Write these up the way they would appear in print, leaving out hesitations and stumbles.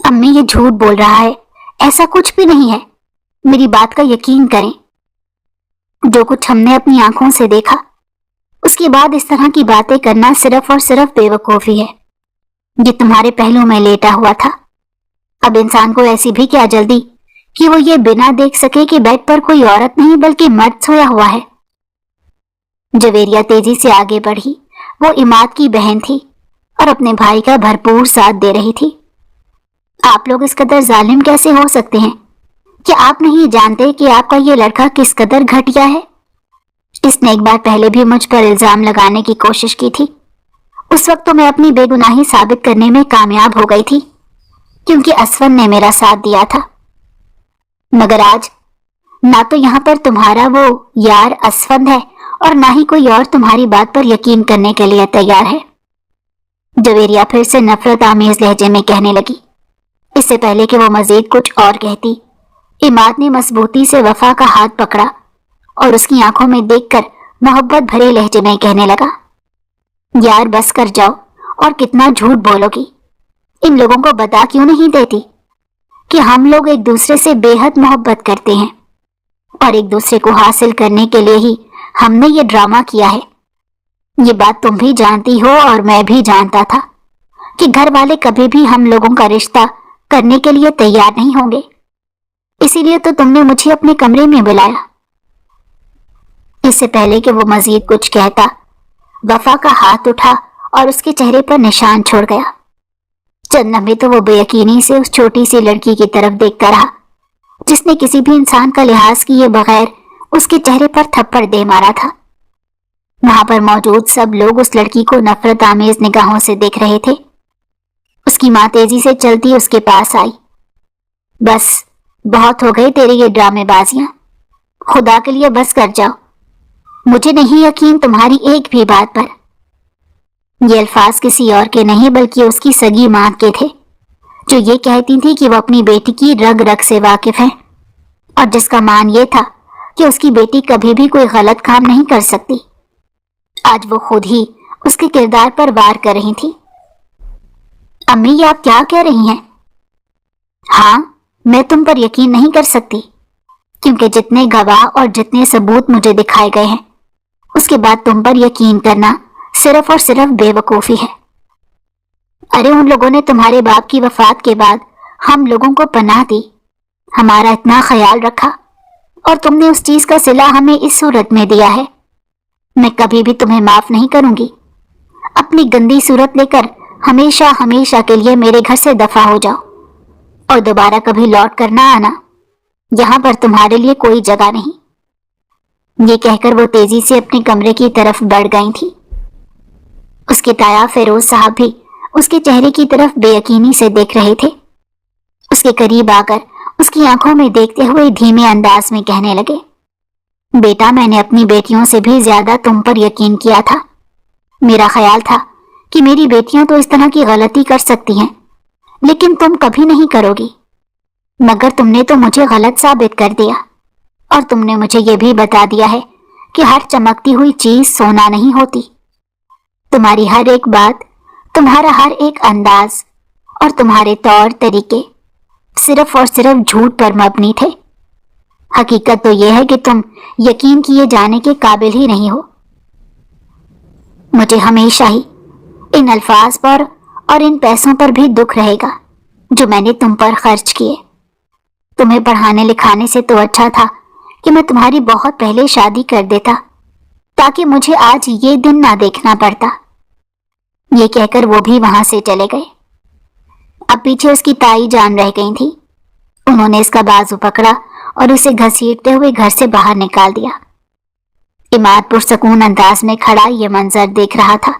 अम्मी ये झूठ बोल रहा है, ऐसा कुछ भी नहीं है, मेरी बात का यकीन करें। जो कुछ हमने अपनी आंखों से देखा, उसके बाद इस तरह की बातें करना सिर्फ और सिर्फ बेवकूफी है। ये तुम्हारे पहलू में लेटा हुआ था। अब इंसान को ऐसी भी क्या जल्दी कि वो ये बिना देख सके कि बेड पर कोई औरत नहीं बल्कि मर्द सोया हुआ है। जवेरिया तेजी से आगे बढ़ी। वो इमाद की बहन थी और अपने भाई का भरपूर साथ दे रही थी। आप लोग इस कदर जालिम कैसे हो सकते हैं? क्या आप नहीं जानते कि आपका ये लड़का किस कदर घटिया है? इसने एक बार पहले भी मुझ पर इल्जाम लगाने की कोशिश की थी। उस वक्त तो मैं अपनी बेगुनाही साबित करने में कामयाब हो गई थी, क्योंकि असफन ने मेरा साथ दिया था। मगर आज ना तो यहाँ पर तुम्हारा वो यार असफन है और ना ही कोई और तुम्हारी बात पर यकीन करने के लिए तैयार है। जवेरिया फिर से नफरत आमेज लहजे में कहने लगी। इससे पहले कि वो मजीद कुछ और कहती, इमाद ने मजबूती से वफा का हाथ पकड़ा और उसकी आंखों में देखकर मोहब्बत भरे लहजे में कहने लगा, यार बस कर जाओ, और कितना झूठ बोलोगी? इन लोगों को बता क्यों नहीं देती कि हम लोग एक दूसरे से बेहद मोहब्बत करते हैं और एक दूसरे को हासिल करने के लिए ही हमने ये ड्रामा किया है। ये बात तुम भी जानती हो और मैं भी जानता था कि घर वाले कभी भी हम लोगों का रिश्ता करने के लिए तैयार नहीं होंगे। इसीलिए तो तुमने मुझे अपने कमरे में बुलाया। इससे पहले कि वो मजीद कुछ कहता, वफा का हाथ उठा और उसके चेहरे पर निशान छोड़ गया। चंद लम्हे तो वो बेयकीनी से उस छोटी सी लड़की की तरफ देखता रहा, जिसने किसी भी इंसान का लिहाज किए बगैर उसके चेहरे पर थप्पड़ दे मारा था। वहां पर मौजूद सब लोग उस लड़की को नफरत आमेज निगाहों से देख रहे थे। उसकी मां तेजी से चलती उसके पास आई। बस बहुत हो गए तेरी ये ड्रामेबाजियां, खुदा के लिए बस कर जाओ। मुझे नहीं यकीन तुम्हारी एक भी बात पर। ये अल्फाज किसी और के नहीं बल्कि उसकी सगी मां के थे, जो ये कहती थी कि वो अपनी बेटी की रग रग से वाकिफ है और जिसका मान ये था कि उसकी बेटी कभी भी कोई गलत काम नहीं कर सकती। आज वो खुद ही उसके किरदार पर वार कर रही थी। अम्मी ये आप क्या कह रही हैं? हाँ, मैं तुम पर यकीन नहीं कर सकती, क्योंकि जितने गवाह और जितने सबूत मुझे दिखाए गए हैं, उसके बाद तुम पर यकीन करना सिर्फ और सिर्फ बेवकूफी है। अरे उन लोगों ने तुम्हारे बाप की वफात के बाद हम लोगों को पनाह दी, हमारा इतना ख्याल रखा, और तुमने उस चीज का सिला हमें इस सूरत में दिया है। मैं कभी भी तुम्हें माफ नहीं करूंगी। अपनी गंदी सूरत लेकर हमेशा हमेशा के लिए मेरे घर से दफा हो जाओ और दोबारा कभी लौट कर ना आना। यहां पर तुम्हारे लिए कोई जगह नहीं। ये कहकर वो तेजी से अपने कमरे की तरफ बढ़ गई थी। उसके ताया फेरोज साहब भी उसके चेहरे की तरफ बेयकीनी से देख रहे थे। उसके करीब आकर उसकी आंखों में देखते हुए धीमे अंदाज में कहने लगे, बेटा मैंने अपनी बेटियों से भी ज्यादा तुम पर यकीन किया था। मेरा ख्याल था कि मेरी बेटियां तो इस तरह की गलती कर सकती हैं, लेकिन तुम कभी नहीं करोगी। मगर तुमने तो मुझे गलत साबित कर दिया, और तुमने मुझे यह भी बता दिया है कि हर चमकती हुई चीज सोना नहीं होती। तुम्हारी हर एक बात, तुम्हारा हर एक अंदाज और तुम्हारे तौर तरीके सिर्फ और सिर्फ झूठ पर मबनी थे। हकीकत तो यह है कि तुम यकीन किए जाने के काबिल ही नहीं हो। मुझे हमेशा ही इन अल्फाज पर और इन पैसों पर भी दुख रहेगा जो मैंने तुम पर खर्च किए। तुम्हें पढ़ाने लिखाने से तो अच्छा था कि मैं तुम्हारी बहुत पहले शादी कर देता, ताकि मुझे आज ये दिन ना देखना पड़ता। ये कहकर वो भी वहां से चले गए। अब पीछे उसकी ताई जान रह गई थी। उन्होंने इसका बाजू पकड़ा और उसे घसीटते हुए घर से बाहर निकाल दिया। इमाद पुरसकून अंदाज में खड़ा ये मंजर देख रहा था।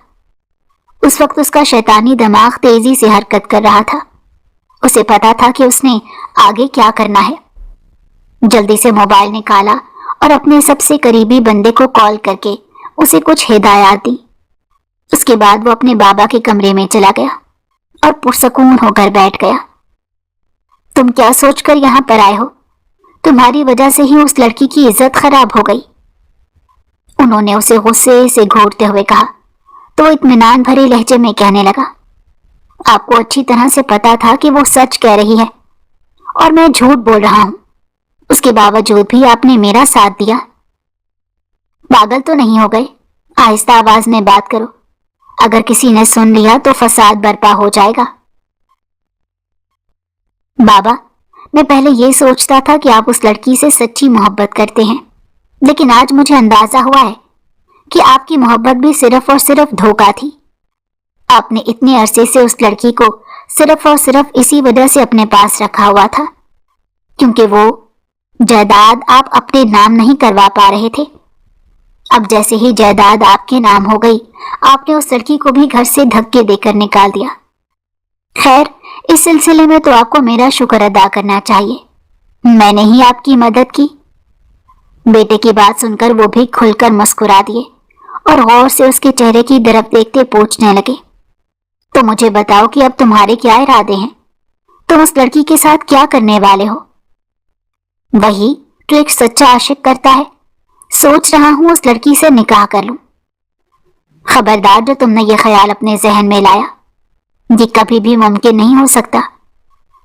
उस वक्त उसका शैतानी दिमाग तेजी से हरकत कर रहा था। उसे पता था कि उसने आगे क्या करना है। जल्दी से मोबाइल निकाला और अपने सबसे करीबी बंदे को कॉल करके उसे कुछ हिदायत दी। उसके बाद वो अपने बाबा के कमरे में चला गया और पुरसकून होकर बैठ गया। तुम क्या सोचकर यहाँ पर आए हो? तुम्हारी वजह से ही उस लड़की की इज्जत खराब हो गई। उन्होंने उसे गुस्से से घूरते हुए कहा तो इत्मीनान भरे लहजे में कहने लगा, آپ کو अच्छी तरह से पता था कि वो सच कह रही है और मैं झूठ बोल रहा हूं। उसके बावजूद भी आपने मेरा साथ दिया। पागल तो नहीं हो गए? आहिस्ता आवाज में बात करो, अगर किसी ने सुन लिया तो फसाद बर्पा हो जाएगा। बाबा, मैं पहले ये सोचता था कि आप उस लड़की से सच्ची मोहब्बत करते हैं, लेकिन आज मुझे अंदाजा हुआ है कि आपकी मोहब्बत भी सिर्फ और सिर्फ धोखा थी। आपने इतने अरसे से उस लड़की को सिर्फ और सिर्फ इसी वजह से अपने पास रखा हुआ था क्योंकि वो जायदाद आप अपने नाम नहीं करवा पा रहे थे। अब जैसे ही जायदाद आपके नाम हो गई, आपने उस लड़की को भी घर से धक्के देकर निकाल दिया। खैर, इस सिलसिले में तो आपको मेरा शुक्र अदा करना चाहिए, मैंने ही आपकी मदद की। बेटे की बात सुनकर वो भी खुलकर मुस्कुरा दिए और गौर से उसके चेहरे की तरफ देखते पूछने लगे, तो मुझे बताओ कि अब तुम्हारे क्या इरादे हैं? तुम उस लड़की के साथ क्या करने वाले हो? वही जो एक सच्चा आशिक करता है, सोच रहा हूं उस लड़की से निकाह कर लूं। खबरदार, जो तुमने ये ख्याल अपने जहन में लाया, ये कभी भी मुमकिन नहीं हो सकता।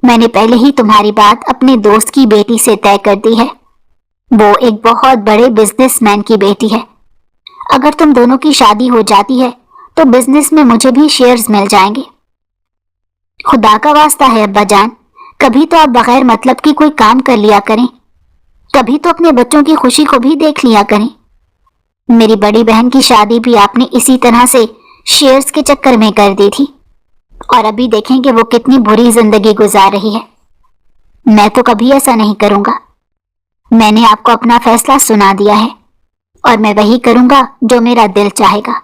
मैंने पहले ही तुम्हारी बात अपने दोस्त की बेटी से तय कर दी है। वो एक बहुत बड़े बिजनेसमैन की बेटी है। अगर तुम दोनों की शादी हो जाती है तो बिजनेस में मुझे भी शेयर्स मिल जाएंगे। खुदा का वास्ता है अब्बा जान, कभी तो आप बगैर मतलब की कोई काम कर लिया करें, कभी तो अपने बच्चों की खुशी को भी देख लिया करें। मेरी बड़ी बहन की शादी भी आपने इसी तरह से शेयर्स के चक्कर में कर दी थी और अभी देखें कि वो कितनी बुरी जिंदगी गुजार रही है। मैं तो कभी ऐसा नहीं करूंगा। मैंने आपको अपना फैसला सुना दिया है और मैं वही करूंगा जो मेरा दिल चाहेगा।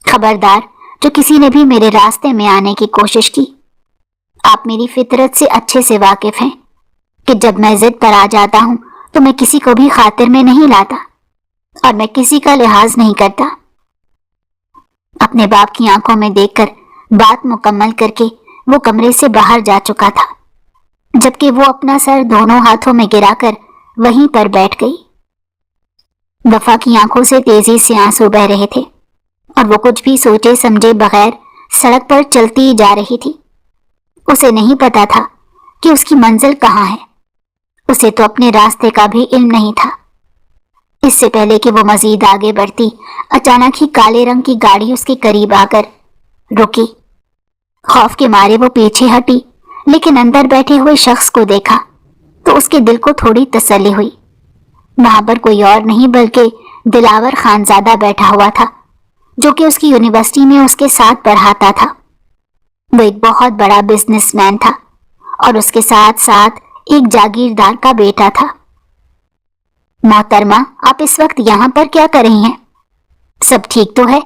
खबरदार, जो किसी ने भी मेरे रास्ते में आने की कोशिश की। आप मेरी फितरत से अच्छे से वाकिफ हैं कि जब मैं जिद पर आ जाता हूं तो मैं किसी को भी खातिर में नहीं लाता और मैं किसी का लिहाज नहीं करता। अपने बाप की आंखों में देखकर बात मुकम्मल करके वो कमरे से बाहर जा चुका था, जबकि वो अपना सर दोनों हाथों में गिराकर वहीं पर बैठ गई। वफा की आंखों से तेजी से आंसू बह रहे थे और वो कुछ भी सोचे समझे बगैर सड़क पर चलती जा रही थी। उसे नहीं पता था कि उसकी मंजिल कहाँ है। उसे तो अपने रास्ते का भी इल्म नहीं था। इससे पहले कि वो मजीद आगे बढ़ती, अचानक ही काले रंग की गाड़ी उसके करीब आकर रुकी। खौफ के मारे वो पीछे हटी, लेकिन अंदर बैठे हुए शख्स को देखा तो उसके दिल को थोड़ी तसल्ली हुई। वहां पर कोई और नहीं बल्कि दिलावर खानजादा बैठा हुआ था, जो कि उसकी यूनिवर्सिटी में उसके साथ पढ़ाता था। वो एक बहुत बड़ा बिजनेसमैन था और उसके साथ साथ एक जागीरदार का बेटा था। मोहतरमा, आप इस वक्त यहाँ पर क्या कर रही हैं? सब ठीक तो है?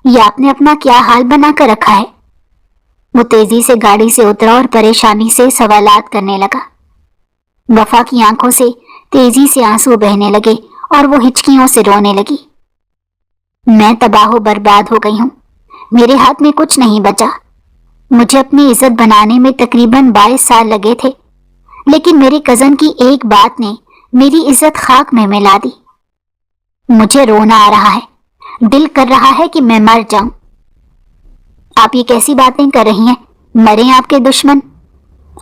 या आपने अपना क्या हाल बना कर रखा है? वो तेजी से गाड़ी से उतरा और परेशानी से सवालात करने लगा। वफा की आंखों से तेजी से आंसू बहने लगे और वो हिचकियों से रोने लगी। मैं तबाह बर्बाद हो गई हूं, मेरे हाथ में कुछ नहीं बचा। मुझे अपनी इज्जत बनाने में तकरीबन 22 साल लगे थे, लेकिन मेरे कजन की एक बात ने मेरी इज्जत खाक में मिला दी। मुझे रोना आ रहा है, दिल कर रहा है कि मैं मर जाऊं। आप ये कैसी बातें कर रही हैं? मरें आपके दुश्मन।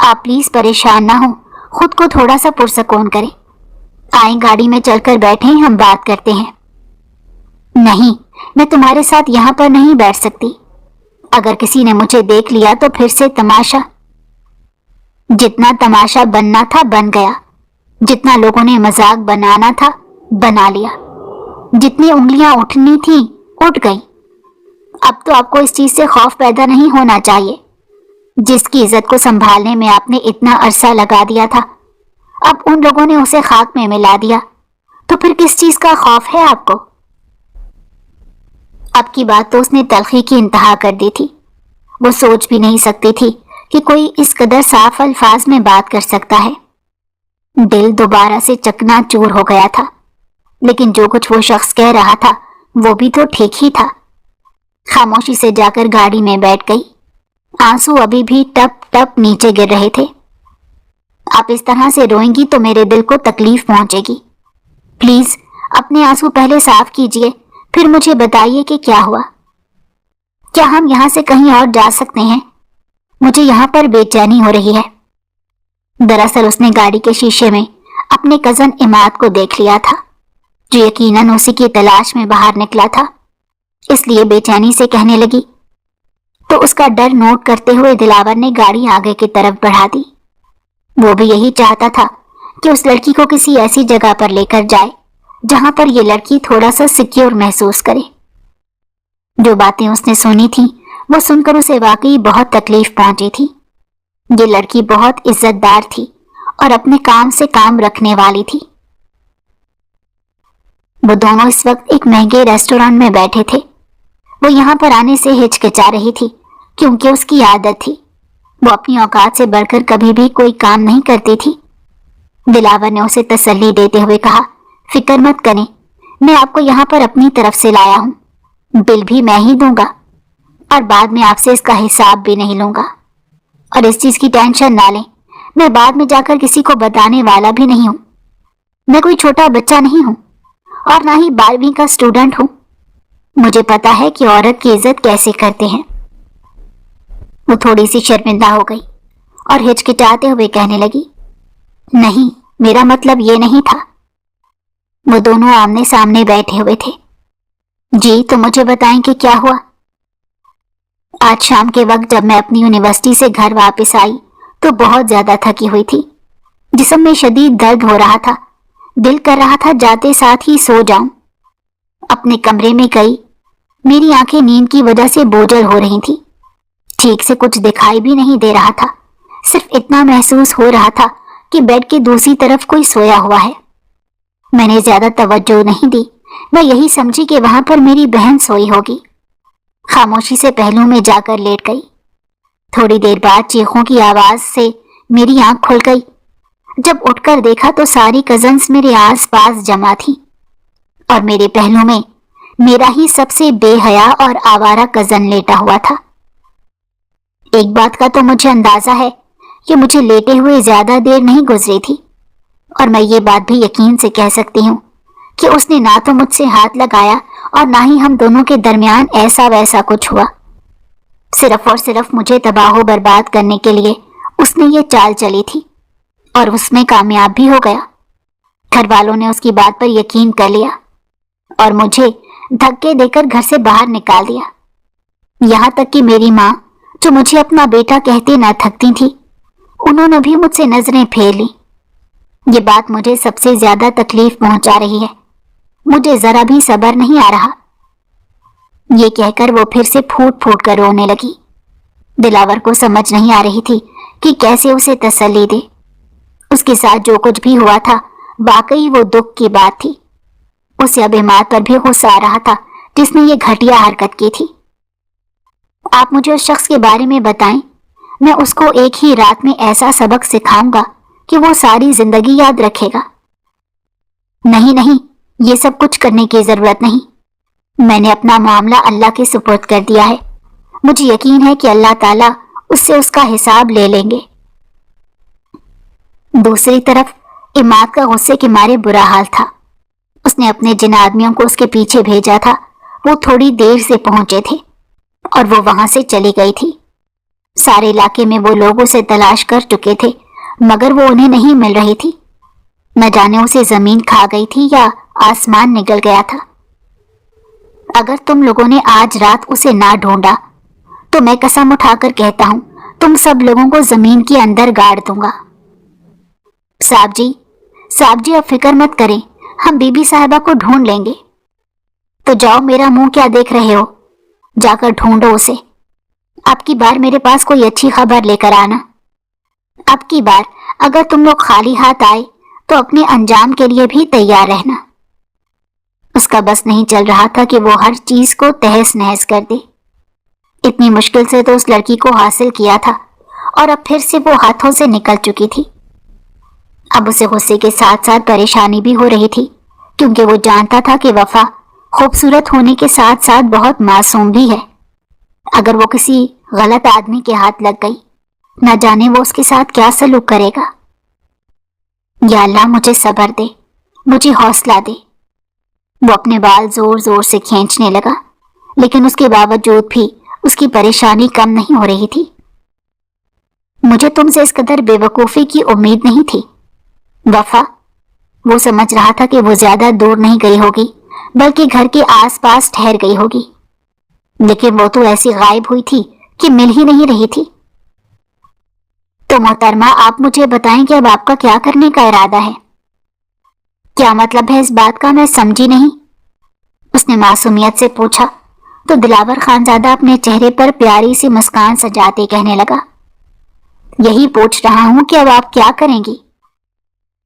आप प्लीज परेशान ना हो, खुद को थोड़ा सा पुरसकून करें। आए गाड़ी में चलकर बैठें, हम बात करते हैं। नहीं, मैं तुम्हारे साथ यहाँ पर नहीं बैठ सकती। अगर किसी ने मुझे देख लिया तो फिर से तमाशा। जितना तमाशा बनना था बन गया, जितना लोगों ने मजाक बनाना था बना लिया, जितनी उंगलियां उठनी थी उठ गई। अब तो आपको इस चीज से खौफ पैदा नहीं होना चाहिए। जिसकी इज्जत को संभालने में आपने इतना अरसा लगा दिया था, अब उन लोगों ने उसे खाक में मिला दिया, तो फिर किस चीज का खौफ है आपको? अब की बात तो उसने तलखी की इंतहा कर दी थी। वो सोच भी नहीं सकती थी कि कोई इस कदर साफ अल्फाज में बात कर सकता है। दिल दोबारा से चकनाचूर हो गया था, लेकिन जो कुछ वो शख्स कह रहा था वो भी तो ठीक ही था। खामोशी से जाकर गाड़ी में बैठ गई। आंसू अभी भी टप टप नीचे गिर रहे थे। आप इस तरह से रोएंगी तो मेरे दिल को तकलीफ पहुंचेगी। प्लीज अपने आंसू पहले साफ कीजिए, फिर मुझे बताइए कि क्या हुआ। क्या हम यहाँ से कहीं और जा सकते हैं مجھے یہاں پر بے چینی ہو رہی ہے۔ دراصل اس نے گاڑی کے شیشے میں اپنے کزن عماد کو دیکھ لیا تھا، جو یقیناً اسی کی تلاش میں باہر نکلا تھا، اس لیے بے چینی سے کہنے لگی۔ تو اس کا ڈر نوٹ کرتے ہوئے دلاور نے گاڑی آگے کی طرف بڑھا دی۔ وہ بھی یہی چاہتا تھا کہ اس لڑکی کو کسی ایسی جگہ پر لے کر جائے جہاں پر یہ لڑکی تھوڑا سا سیکیور محسوس کرے۔ جو باتیں اس نے سنی تھیں وہ سن کر اسے واقعی بہت تکلیف پہنچی تھی۔ یہ لڑکی بہت عزت دار تھی اور اپنے کام سے کام رکھنے والی تھی۔ وہ دونوں اس وقت ایک مہنگے ریسٹورانٹ میں بیٹھے تھے۔ وہ یہاں پر آنے سے ہچکچا رہی تھی کیونکہ اس کی عادت تھی، وہ اپنی اوقات سے بڑھ کر کبھی بھی کوئی کام نہیں کرتی تھی۔ دلاور نے اسے تسلی دیتے ہوئے کہا، فکر مت کریں، میں آپ کو یہاں پر اپنی طرف سے لایا ہوں، بل بھی میں ہی دوں گا اور بعد میں آپ سے اس کا حساب بھی نہیں لوں گا۔ اور اس چیز کی ٹینشن نہ لیں، میں بعد میں جا کر کسی کو بتانے والا بھی نہیں ہوں۔ میں کوئی چھوٹا بچہ نہیں ہوں اور نہ ہی 12ویں کا اسٹوڈنٹ ہوں۔ مجھے پتا ہے کہ عورت کی عزت کیسے کرتے ہیں۔ وہ تھوڑی سی شرمندہ ہو گئی اور ہچکچاتے ہوئے کہنے لگی، نہیں، میرا مطلب یہ نہیں تھا۔ وہ دونوں آمنے سامنے بیٹھے ہوئے تھے۔ جی تو مجھے بتائیں کہ کیا ہوا؟ آج شام کے وقت جب میں اپنی یونیورسٹی سے گھر واپس آئی تو بہت زیادہ تھکی ہوئی تھی، جسم میں شدید درد ہو رہا تھا، دل کر رہا تھا جاتے ساتھ ہی سو جاؤں۔ اپنے کمرے میں گئی، میری آنکھیں نیند کی وجہ سے بوجھل ہو رہی تھی، ٹھیک سے کچھ دکھائی بھی نہیں دے رہا تھا، صرف اتنا محسوس ہو رہا تھا کہ بیڈ کی دوسری طرف کوئی سویا ہوا ہے۔ میں نے زیادہ توجہ نہیں دی، میں یہی سمجھی کہ وہاں پر میری بہن سوئی ہوگی۔ خاموشی سے پہلو میں جا کر لیٹ گئی۔ تھوڑی دیر بعد چیخوں کی آواز سے میری آنکھ کھل گئی۔ جب اٹھ کر دیکھا تو ساری کزنز میرے آس پاس جمع تھی اور میرے پہلو میں میرا ہی سب سے بے حیا اور آوارہ کزن لیٹا ہوا تھا۔ ایک بات کا تو مجھے اندازہ ہے کہ مجھے لیٹے ہوئے زیادہ دیر نہیں گزری تھی، اور میں یہ بات بھی یقین سے کہہ سکتی ہوں کہ اس نے نہ تو مجھ سے ہاتھ لگایا اور نہ ہی ہم دونوں کے درمیان ایسا ویسا کچھ ہوا۔ صرف اور صرف مجھے تباہ و برباد کرنے کے لیے اس نے یہ چال چلی تھی اور اس میں کامیاب بھی ہو گیا۔ گھر والوں نے اس کی بات پر یقین کر لیا اور مجھے دھکے دے کر گھر سے باہر نکال دیا۔ یہاں تک کہ میری ماں، جو مجھے اپنا بیٹا کہتے نہ تھکتی تھی، انہوں نے بھی مجھ سے نظریں پھیر لی۔ یہ بات مجھے سب سے زیادہ تکلیف پہنچا رہی ہے، مجھے ذرا بھی صبر نہیں آ رہا۔ یہ کہہ کر وہ پھر سے پھوٹ پھوٹ کر رونے لگی۔ دلاور کو سمجھ نہیں آ رہی تھی کہ کیسے اسے تسلی دے۔ اس کے ساتھ جو کچھ بھی ہوا تھا واقعی وہ دکھ کی بات تھی۔ اسے اب عماد پر بھی غصہ آ رہا تھا جس نے یہ گھٹیا حرکت کی تھی۔ آپ مجھے اس شخص کے بارے میں بتائیں، میں اس کو ایک ہی رات میں ایسا سبق سکھاؤں گا کہ وہ ساری زندگی یاد رکھے گا۔ نہیں نہیں، یہ سب کچھ کرنے کی ضرورت نہیں، میں نے اپنا معاملہ اللہ کے سپرد کر دیا ہے، مجھے یقین ہے کہ اللہ تعالیٰ اس سے اس کا حساب لے لیں گے۔ دوسری طرف عماد کا غصے کے مارے برا حال تھا۔ اس نے اپنے جن آدمیوں کو اس کے پیچھے بھیجا تھا وہ تھوڑی دیر سے پہنچے تھے اور وہ وہاں سے چلی گئی تھی۔ سارے علاقے میں وہ لوگ اسے تلاش کر چکے تھے مگر وہ انہیں نہیں مل رہی تھی۔ نہ جانے اسے زمین کھا گئی تھی یا آسمان نگل گیا تھا۔ اگر تم لوگوں نے آج رات اسے نہ ڈھونڈا تو میں قسم اٹھا کر کہتا ہوں تم سب لوگوں کو زمین کے اندر گاڑ دوں گا۔ صاحب جی اب فکر مت کریں، ہم بی بی صاحبہ کو ڈھونڈ لیں گے۔ تو جاؤ، میرا منہ کیا دیکھ رہے ہو، جا کر ڈھونڈو اسے۔ اب کی بار میرے پاس کوئی اچھی خبر لے کر آنا۔ اب کی بار اگر تم لوگ خالی ہاتھ آئے تو اپنے انجام کے لیے بھی تیار رہنا۔ اس کا بس نہیں چل رہا تھا کہ وہ ہر چیز کو تہس نہس کر دے۔ اتنی مشکل سے تو اس لڑکی کو حاصل کیا تھا اور اب پھر سے وہ ہاتھوں سے نکل چکی تھی۔ اب اسے غصے کے ساتھ ساتھ پریشانی بھی ہو رہی تھی کیونکہ وہ جانتا تھا کہ وفا خوبصورت ہونے کے ساتھ ساتھ بہت معصوم بھی ہے۔ اگر وہ کسی غلط آدمی کے ہاتھ لگ گئی، نہ جانے وہ اس کے ساتھ کیا سلوک کرے گا۔ یا اللہ مجھے صبر دے، مجھے حوصلہ دے۔ وہ اپنے بال زور زور سے کھینچنے لگا لیکن اس کے باوجود بھی اس کی پریشانی کم نہیں ہو رہی تھی۔ मुझे तुमसे इस कदर बेवकूफ़ी की उम्मीद नहीं थी। वफा, वो समझ रहा था कि वो ज्यादा दूर नहीं गई होगी, बल्कि घर के आसपास ठहर गई होगी, लेकिन वो तो ऐसी गायब हुई थी कि मिल ही नहीं रही थी। तो मोहतरमा, आप मुझे बताएं कि अब आपका क्या करने का इरादा है? क्या मतलब है इस बात का, मैं समझी नहीं, उसने मासूमियत से पूछा। तो दिलावर खानजादा अपने चेहरे पर प्यारी सी मुस्कान सजाते कहने लगा, यही पूछ रहा हूं कि अब आप क्या करेंगी?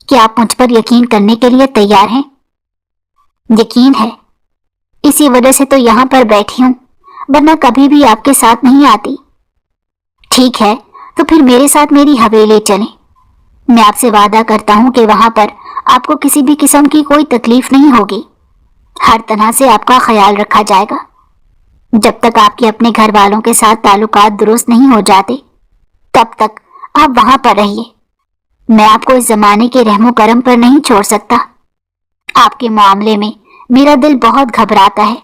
क्या आप मुझ पर यकीन करने के लिए तैयार हैं? यकीन है, इसी वजह से तो यहां पर बैठी हूं, वरना कभी भी आपके साथ नहीं आती। ठीक है, तो फिर मेरे साथ मेरी हवेली चलें। मैं आपसे वादा करता हूं कि वहां पर आपको किसी भी किस्म की कोई तकलीफ नहीं होगी। हर तरह से आपका ख्याल रखा जाएगा। जब तक आपके अपने घर वालों के साथ ताल्लुकात दुरुस्त नहीं हो जाते, तब तक आप वहां पर रहिए। मैं आपको इस जमाने के रहमो करम पर नहीं छोड़ सकता। आपके मामले में मेरा दिल बहुत घबराता है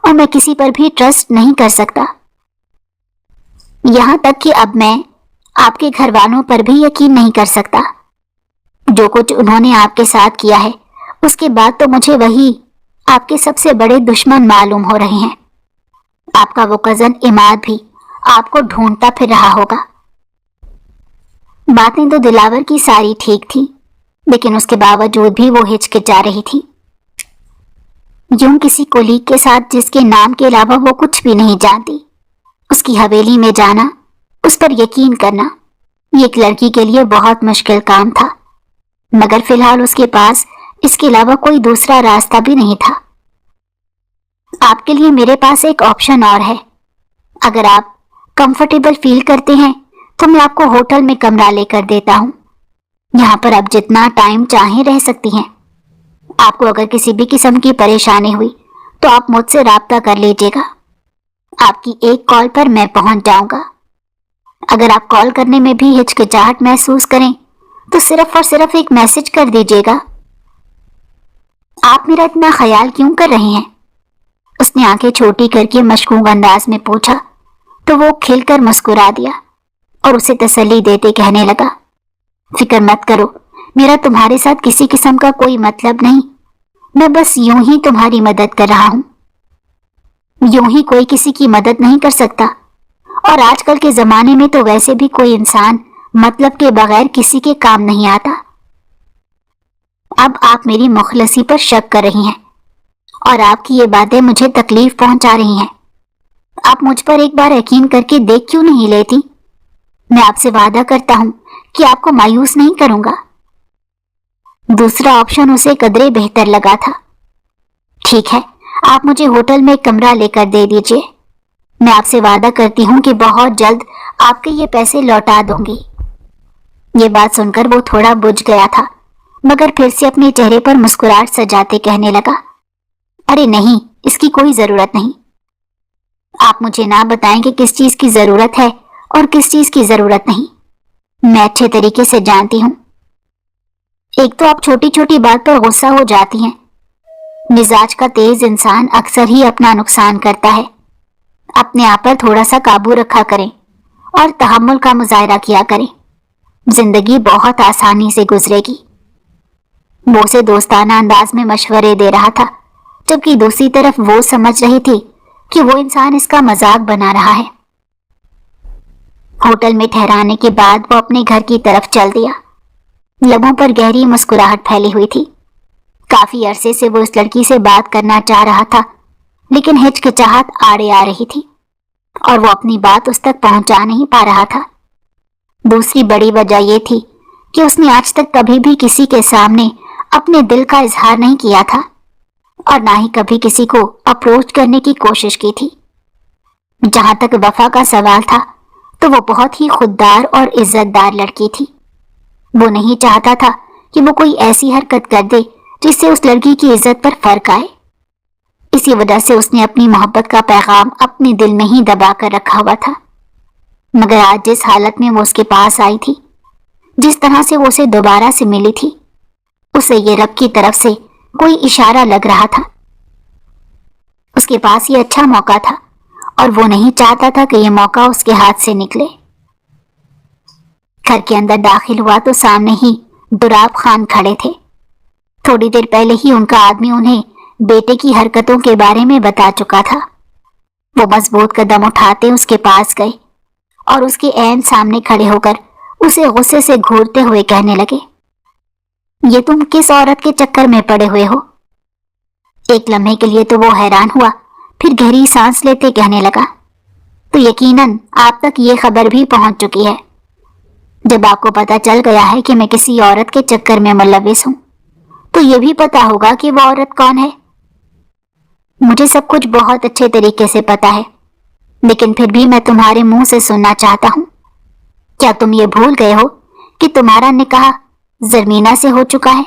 और मैं किसी पर भी ट्रस्ट नहीं कर सकता। यहां तक कि अब मैं आपके घर वालों पर भी यकीन नहीं कर सकता। जो कुछ उन्होंने आपके साथ किया है, उसके बाद तो मुझे वही आपके सबसे बड़े दुश्मन मालूम हो रहे हैं। आपका वो कजन इमाद भी आपको ढूंढता फिर रहा होगा। बातें तो दिलावर की सारी ठीक थी, लेकिन उसके बावजूद भी वो हिचकिचा रही थी। यूं किसी कोलीग के साथ जिसके नाम के अलावा वो कुछ भी नहीं जानती, उसकी हवेली में जाना, उस पर यकीन करना, ये एक लड़की के लिए बहुत मुश्किल काम था। मगर फिलहाल उसके पास इसके अलावा कोई दूसरा रास्ता भी नहीं था। आपके लिए मेरे पास एक ऑप्शन और है। अगर आप कंफर्टेबल फील करते हैं तो मैं आपको होटल में कमरा लेकर देता हूं। यहाँ पर आप जितना टाइम चाहें रह सकती हैं। आपको अगर किसी भी किस्म की परेशानी हुई तो आप मुझसे राब्ता कर लीजिएगा। आपकी एक कॉल पर मैं पहुंच जाऊंगा। अगर आप कॉल करने में भी हिचकिचाहट महसूस करें तो सिर्फ और सिर्फ एक मैसेज कर दीजिएगा। आप मेरा इतना ख्याल क्यों कर रहे हैं? उसने आंखें छोटी करके मशकूक अंदाज में पूछा, तो वो खिलकर मुस्कुरा दिया और उसे तसल्ली देते कहने लगा, फिक्र मत करो, मेरा तुम्हारे साथ किसी किस्म का कोई मतलब नहीं। मैं बस यूं ही तुम्हारी मदद कर रहा हूं। यूं ही कोई किसी की मदद नहीं कर सकता, और आजकल के जमाने में तो वैसे भी कोई इंसान मतलब के बगैर किसी के काम नहीं आता। अब आप मेरी मुखलसी पर शक कर रही हैं और आपकी ये बातें मुझे तकलीफ पहुंचा रही हैं। आप मुझ पर एक बार यकीन करके देख क्यों नहीं लेती? मैं आपसे वादा करता हूं कि आपको मायूस नहीं करूंगा। दूसरा ऑप्शन उसे कदरे बेहतर लगा था। ठीक है, आप मुझे होटल में कमरा लेकर दे दीजिए। मैं आपसे वादा करती हूं कि बहुत जल्द आपके ये पैसे लौटा दूंगी। ये बात सुनकर वो थोड़ा बुझ गया था, मगर फिर से अपने चेहरे पर मुस्कुराहट सजाते कहने लगा, अरे नहीं, इसकी कोई जरूरत नहीं। आप मुझे ना बताएं कि किस चीज की जरूरत है और किस चीज की जरूरत नहीं। मैं अच्छे तरीके से जानती हूं। एक तो आप छोटी छोटी बात पर गुस्सा हो जाती हैं। मिजाज का तेज इंसान अक्सर ही अपना नुकसान करता है। अपने आप पर थोड़ा सा काबू रखा करें और तहम्मुल का मुजाहरा किया करें। जिंदगी बहुत आसानी से गुजरेगी। वो उसे दोस्ताना अंदाज में मशवरे दे रहा था, जबकि दूसरी तरफ वो समझ रही थी कि वो इंसान इसका मजाक बना रहा है। होटल में ठहराने के बाद वो अपने घर की तरफ चल दिया। लबों पर गहरी मुस्कुराहट फैली हुई थी। काफी अरसे से वो इस लड़की से बात करना चाह रहा था, लेकिन हिचकिचाहट आड़े आ रही थी और वो अपनी बात उस तक पहुंचा नहीं पा रहा था। दूसरी बड़ी वजह यह थी कि उसने आज तक कभी भी किसी के सामने अपने दिल का इजहार नहीं किया था और ना ही कभी किसी को अप्रोच करने की कोशिश की थी। जहां तक वफा का सवाल था, तो वो बहुत ही खुददार और इज्जतदार लड़की थी। वो नहीं चाहता था कि वो कोई ऐसी हरकत कर दे जिससे उस लड़की की इज्जत पर फर्क आए। इसी वजह से उसने अपनी मोहब्बत का पैगाम अपने दिल में ही दबा कर रखा हुआ था। मगर आज जिस हालत में वो उसके पास आई थी, जिस तरह से वो उसे दोबारा से मिली थी, उसे ये रब की तरफ से कोई इशारा लग रहा था। उसके पास ये अच्छा मौका था और वो नहीं चाहता था कि ये मौका उसके हाथ से निकले। گھر کے اندر داخل ہوا تو سامنے ہی دراب خان کھڑے تھے۔ تھوڑی دیر پہلے ہی ان کا آدمی انہیں بیٹے کی حرکتوں کے بارے میں بتا چکا تھا۔ وہ مضبوط قدم اٹھاتے اس کے پاس گئے اور اس کے عین سامنے کھڑے ہو کر اسے غصے سے گھورتے ہوئے کہنے لگے، یہ تم کس عورت کے چکر میں پڑے ہوئے ہو؟ ایک لمحے کے لیے تو وہ حیران ہوا، پھر گہری سانس لیتے کہنے لگا، تو یقیناً آپ تک یہ خبر بھی پہنچ چکی ہے۔ جب آپ کو پتہ چل گیا ہے کہ میں کسی عورت کے چکر میں ملوث ہوں تو یہ بھی پتا ہوگا کہ وہ عورت کون ہے۔ مجھے سب کچھ بہت اچھے طریقے سے پتا ہے، لیکن پھر بھی میں تمہارے منہ سے سننا چاہتا ہوں۔ کیا تم یہ بھول گئے ہو کہ تمہارا نکاح زرمینہ سے ہو چکا ہے؟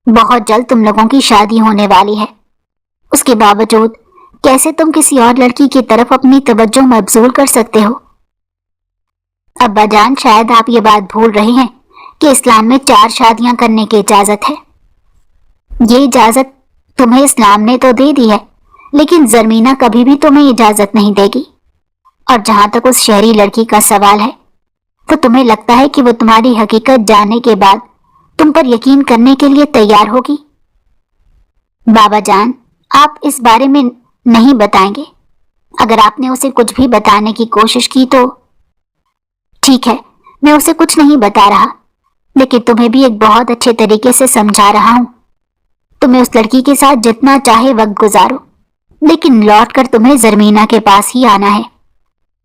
بہت جلد تم لوگوں کی شادی ہونے والی ہے۔ اس کے باوجود کیسے تم کسی اور لڑکی کی طرف اپنی توجہ مبذول کر سکتے ہو؟ ابا جان، شاید آپ یہ بات بھول رہے ہیں کہ اسلام میں 4 شادیاں کرنے کی اجازت ہے۔ یہ اجازت تمہیں اسلام نے تو دے دی ہے، لیکن زرمینہ کبھی بھی تمہیں اجازت نہیں دے گی۔ اور جہاں تک اس شہری لڑکی کا سوال ہے تو تمہیں لگتا ہے کہ وہ تمہاری حقیقت جاننے کے بعد تم پر یقین کرنے کے لیے تیار ہوگی؟ بابا جان، آپ اس بارے میں نہیں بتائیں گے۔ اگر آپ نے اسے کچھ بھی بتانے کی کوشش کی تو ٹھیک ہے، میں اسے کچھ نہیں بتا رہا، لیکن تمہیں بھی ایک بہت اچھے طریقے سے سمجھا رہا ہوں۔ تمہیں اس لڑکی کے ساتھ جتنا چاہے وقت گزارو، لیکن لوٹ کر تمہیں زرمینہ کے پاس ہی آنا ہے۔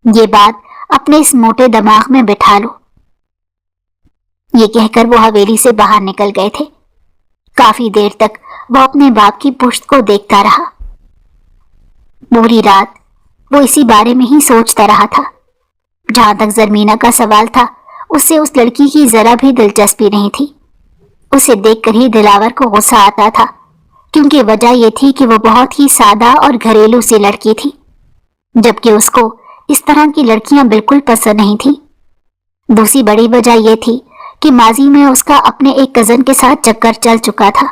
یہ بات اپنے اس موٹے دماغ میں بٹھا لو۔ یہ کہہ کر وہ حویلی سے باہر نکل گئے تھے۔ کافی دیر تک وہ اپنے باپ کی پشت کو دیکھتا رہا۔ پوری رات وہ اسی بارے میں ہی سوچتا رہا تھا۔ جہاں تک زرمینہ کا سوال تھا، اسے اس لڑکی کی ذرا بھی دلچسپی نہیں تھی۔ اسے دیکھ کر ہی دلاور کو غصہ آتا تھا، کیونکہ وجہ یہ تھی کہ وہ بہت ہی سادہ اور گھریلو سی لڑکی تھی، جبکہ اس کو اس طرح کی لڑکیاں بالکل پسند نہیں تھیں۔ دوسری بڑی وجہ یہ تھی کہ ماضی میں اس کا اپنے ایک کزن کے ساتھ چکر چل چکا تھا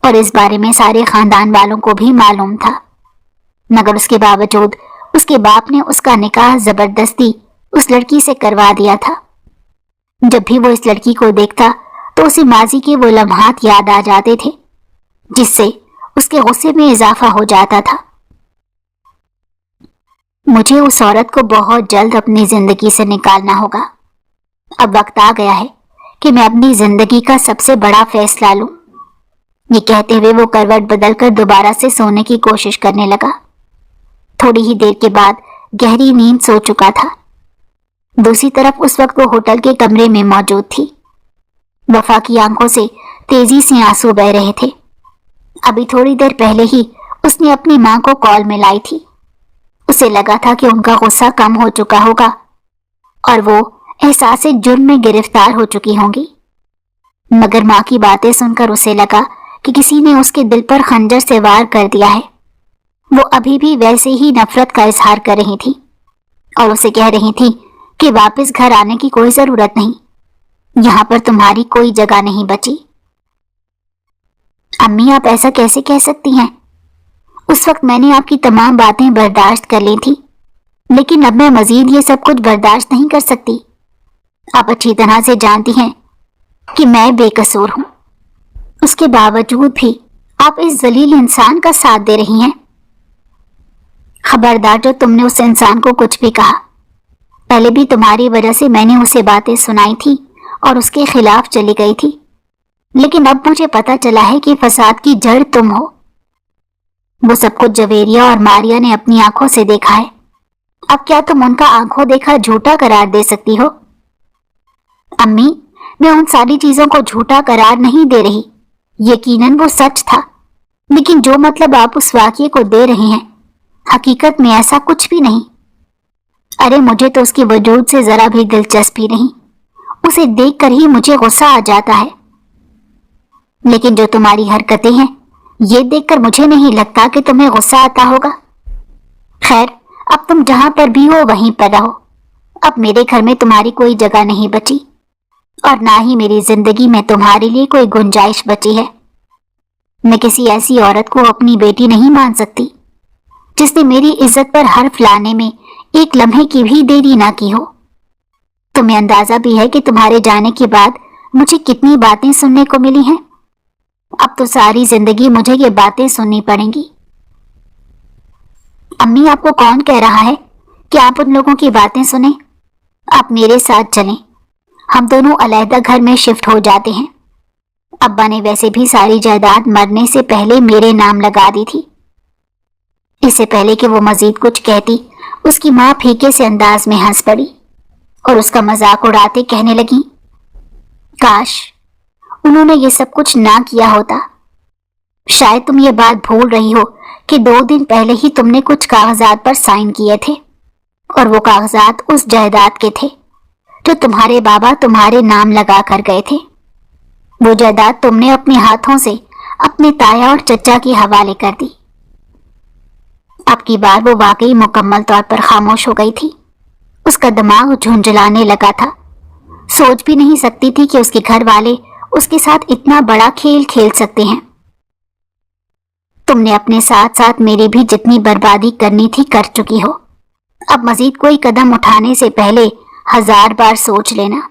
اور اس بارے میں سارے خاندان والوں کو بھی معلوم تھا، مگر اس کے باوجود اس کے باپ نے اس کا نکاح زبردستی اس لڑکی سے کروا دیا تھا۔ جب بھی وہ اس لڑکی کو دیکھتا تو اسے ماضی کے وہ لمحات یاد آ جاتے تھے، جس سے اس کے غصے میں اضافہ ہو جاتا تھا۔ مجھے اس عورت کو بہت جلد اپنی زندگی سے نکالنا ہوگا۔ اب وقت آ گیا ہے کہ میں اپنی زندگی کا سب سے بڑا فیصلہ لوں۔ یہ کہتے ہوئے وہ کروٹ بدل کر دوبارہ سے سونے کی کوشش کرنے لگا۔ تھوڑی ہی دیر کے بعد گہری نیند سو چکا تھا۔ دوسری طرف اس وقت وہ ہوٹل کے کمرے میں موجود تھی۔ وفا کی آنکھوں سے تیزی سے آنسو بہ رہے تھے۔ ابھی تھوڑی دیر پہلے ہی اس نے اپنی ماں کو کال میں لائی تھی۔ اسے لگا تھا کہ ان کا غصہ کم ہو چکا ہوگا اور وہ احساس جرم میں گرفتار ہو چکی ہوں گی، مگر ماں کی باتیں سن کر اسے لگا کہ کسی نے اس کے دل پر خنجر سے وار کر دیا ہے۔ وہ ابھی بھی ویسے ہی نفرت کا اظہار کر رہی تھی اور اسے کہہ رہی تھی کہ واپس گھر آنے کی کوئی ضرورت نہیں، یہاں پر تمہاری کوئی جگہ نہیں بچی۔ امی، آپ ایسا کیسے کہہ سکتی ہیں؟ اس وقت میں نے آپ کی تمام باتیں برداشت کر لی تھی، لیکن اب میں مزید یہ سب کچھ برداشت نہیں کر سکتی۔ آپ اچھی طرح سے جانتی ہیں کہ میں بے قصور ہوں، اس کے باوجود بھی آپ اس ذلیل انسان کا ساتھ دے رہی ہیں۔ خبردار جو تم نے اس انسان کو کچھ بھی کہا، پہلے بھی تمہاری وجہ سے میں نے اسے باتیں سنائی تھی اور اس کے خلاف چلی گئی تھی، لیکن اب مجھے پتا چلا ہے کہ فساد کی جڑ تم ہو۔ وہ سب کچھ جویریہ اور ماریا نے اپنی آنکھوں سے دیکھا ہے، اب کیا تم ان کا آنکھوں دیکھا جھوٹا قرار دے سکتی ہو؟ امی، میں ان ساری چیزوں کو جھوٹا قرار نہیں دے رہی، یقیناً وہ سچ تھا، لیکن جو مطلب آپ اس واقعے کو دے رہے ہیں، حقیقت میں ایسا کچھ بھی نہیں۔ ارے مجھے تو اس کے وجود سے ذرا بھی دلچسپی نہیں، اسے دیکھ کر ہی مجھے غصہ آ جاتا ہے، لیکن جو تمہاری حرکتیں ہیں یہ دیکھ کر مجھے نہیں لگتا کہ تمہیں غصہ آتا ہوگا۔ خیر، اب تم جہاں پر بھی ہو وہیں پر رہو، اب میرے گھر میں تمہاری کوئی جگہ نہیں بچی اور نہ ہی میری زندگی میں تمہارے لیے کوئی گنجائش بچی ہے۔ میں کسی ایسی عورت کو اپنی بیٹی نہیں مان سکتی جس نے میری عزت پر حرف لانے میں ایک لمحے کی بھی دیری نہ کی ہو۔ तुम्हें अंदाजा भी है कि तुम्हारे जाने के बाद मुझे कितनी बातें सुनने को मिली हैं। अब तो सारी जिंदगी मुझे ये बातें सुननी पड़ेंगी। अम्मी, आपको कौन कह रहा है कि आप उन लोगों की बातें सुने? आप मेरे साथ चलें, हम दोनों अलग घर में शिफ्ट हो जाते हैं। अब्बा ने वैसे भी सारी जायदाद मरने से पहले मेरे नाम लगा दी थी। इससे पहले कि वो मजीद कुछ कहती, उसकी माँ फीके से अंदाज में हंस पड़ी और उसका मजाक उड़ाते कहने लगी, काश उन्होंने ये सब कुछ ना किया होता। शायद तुम ये बात भूल रही हो कि 2 दिन पहले ही तुमने कुछ कागजात पर साइन किए थे और वो कागजात उस जायदाद के थे जो तुम्हारे बाबा तुम्हारे नाम लगा कर गए थे। वो जायदाद तुमने अपने हाथों से अपने ताया और चचा के हवाले कर दी। अब की बार वो वाकई मुकम्मल तौर पर खामोश हो गई थी। उसका दिमाग झुंझलाने लगा था। सोच भी नहीं सकती थी कि उसके घर वाले उसके साथ इतना बड़ा खेल खेल सकते हैं। तुमने अपने साथ साथ मेरी भी जितनी बर्बादी करनी थी कर चुकी हो। अब मजीद कोई कदम उठाने से पहले 1000 बार सोच लेना।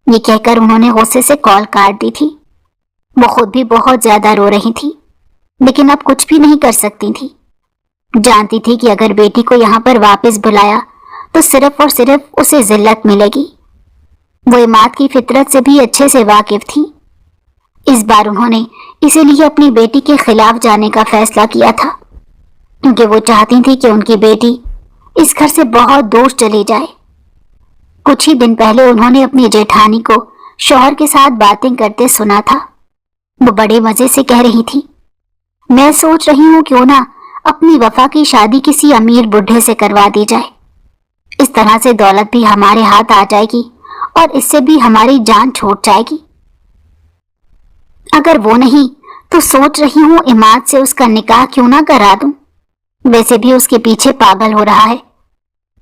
ये कहकर उन्होंने गुस्से से कॉल काट दी थी। वो खुद भी बहुत ज्यादा रो रही थी, लेकिन अब कुछ भी नहीं कर सकती थी। जानती थी कि अगर बेटी को यहाँ पर वापस बुलाया तो सिर्फ और सिर्फ उसे जिल्लत मिलेगी। वो इमाद की फितरत से भी अच्छे से वाकिफ थी। इस बार उन्होंने इसीलिए अपनी बेटी के खिलाफ जाने का फैसला किया था, क्योंकि वो चाहती थी कि उनकी बेटी इस घर से बहुत दूर चली जाए। कुछ ही दिन पहले उन्होंने अपनी जेठानी को शौहर के साथ बातें करते सुना था। वो बड़े मजे से कह रही थी, मैं सोच रही हूँ क्यों ना अपनी वफा की शादी किसी अमीर बुढ़े से करवा दी जाए। इस तरह से दौलत भी हमारे हाथ आ जाएगी और इससे भी हमारी जान छूट जाएगी। अगर वो नहीं तो सोच रही हूँ इमाद से उसका निकाह क्यों ना करा दूं। वैसे भी उसके पीछे पागल हो रहा है।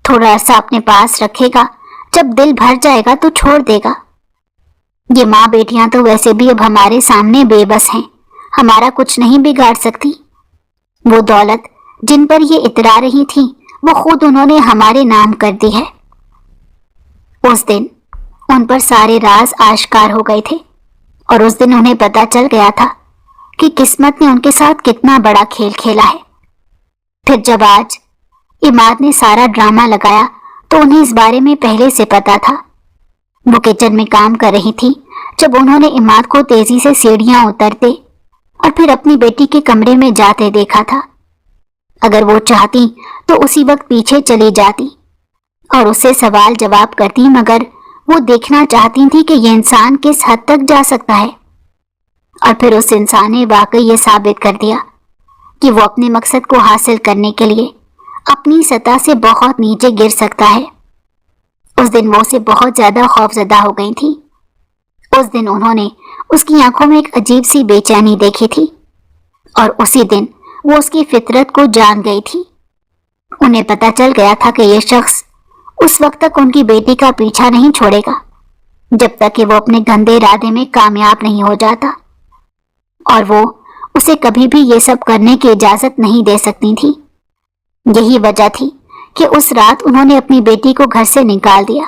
थोड़ा अरसा अपने पास रखेगा, जब दिल भर जाएगा तो छोड़ देगा। ये माँ बेटियां तो वैसे भी अब हमारे सामने बेबस हैं, हमारा कुछ नहीं बिगाड़ सकती। वो दौलत जिन पर ये इतरा रही थी वो खुद उन्होंने हमारे नाम कर दी है। उस दिन उन पर सारे राज आश्कार हो गए थे और उस दिन उन्हें पता चल गया था कि किस्मत ने उनके साथ कितना बड़ा खेल खेला है। फिर जब आज इमाद ने सारा ड्रामा लगाया तो उन्हें इस बारे में पहले से पता था। वो किचन में काम कर रही थी जब उन्होंने इमाद को तेजी से सीढ़ियां उतरते और फिर अपनी बेटी के कमरे में जाते देखा था। अगर वो चाहती तो उसी वक्त पीछे चली जाती और उससे सवाल जवाब करती, मगर वो देखना चाहती थी कि ये इंसान किस हद तक जा सकता है। और फिर उस इंसान ने वाकई ये साबित कर दिया कि वो अपने मकसद को हासिल करने के लिए अपनी सतह से बहुत नीचे गिर सकता है। उस दिन वो उसे बहुत ज्यादा खौफजदा हो गई थी। उस दिन उन्होंने उसकी आंखों में एक अजीब सी बेचैनी देखी थी और उसी दिन वो उसकी फितरत को जान गई थी। उन्हें पता चल गया था कि यह शख्स उस वक्त तक उनकी बेटी का पीछा नहीं छोड़ेगा जब तक कि वो अपने गंदे इरादे में कामयाब नहीं हो जाता, और वो उसे कभी भी ये सब करने की इजाजत नहीं दे सकती थी। यही वजह थी कि उस रात उन्होंने अपनी बेटी को घर से निकाल दिया।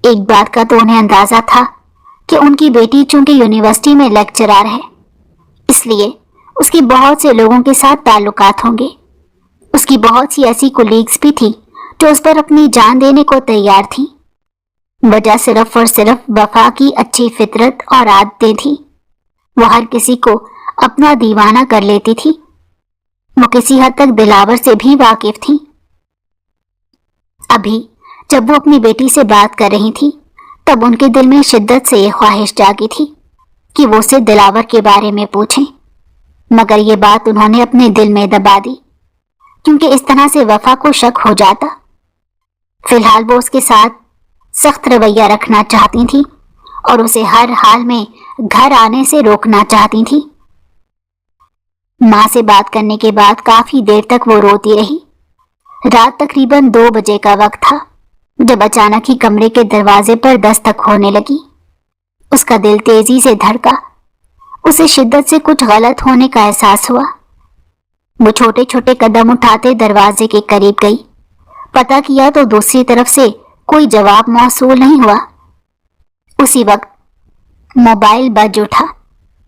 एक बात का तो उन्हें अंदाजा था कि उनकी बेटी चूंकि यूनिवर्सिटी में लेक्चरर है, इसलिए उसकी बहुत से लोगों के साथ ताल्लुकात होंगे। उसकी बहुत सी ऐसी कोलीग्स भी थी जो उस पर अपनी जान देने को तैयार थी। वजह सिर्फ और सिर्फ वफा की अच्छी फितरत और आदतें थी। वो हर किसी को अपना दीवाना कर लेती थी। वो किसी हद तक दिलावर से भी वाकिफ थी। अभी जब वो अपनी बेटी से बात कर रही थी तब उनके दिल में शिद्दत से ये ख्वाहिश जागी थी कि वो उसे दिलावर के बारे में पूछें, मगर ये बात उन्होंने अपने दिल में दबा दी क्योंकि इस तरह से वफा को शक हो जाता। फिलहाल वो उसके साथ सख्त रवैया रखना चाहती थी और उसे हर हाल में घर आने से रोकना चाहती थी। माँ से बात करने के बाद काफी देर तक वो रोती रही। रात तकरीबन 2 बजे का वक्त था जब अचानक ही कमरे के दरवाजे पर दस्तक होने लगी। उसका दिल तेजी से धड़का। उसे शिद्दत से कुछ गलत होने का एहसास हुआ। वो छोटे छोटे कदम उठाते दरवाजे के करीब गई। पता किया तो दूसरी तरफ से कोई जवाब मौसूल नहीं हुआ। उसी वक्त मोबाइल बज उठा।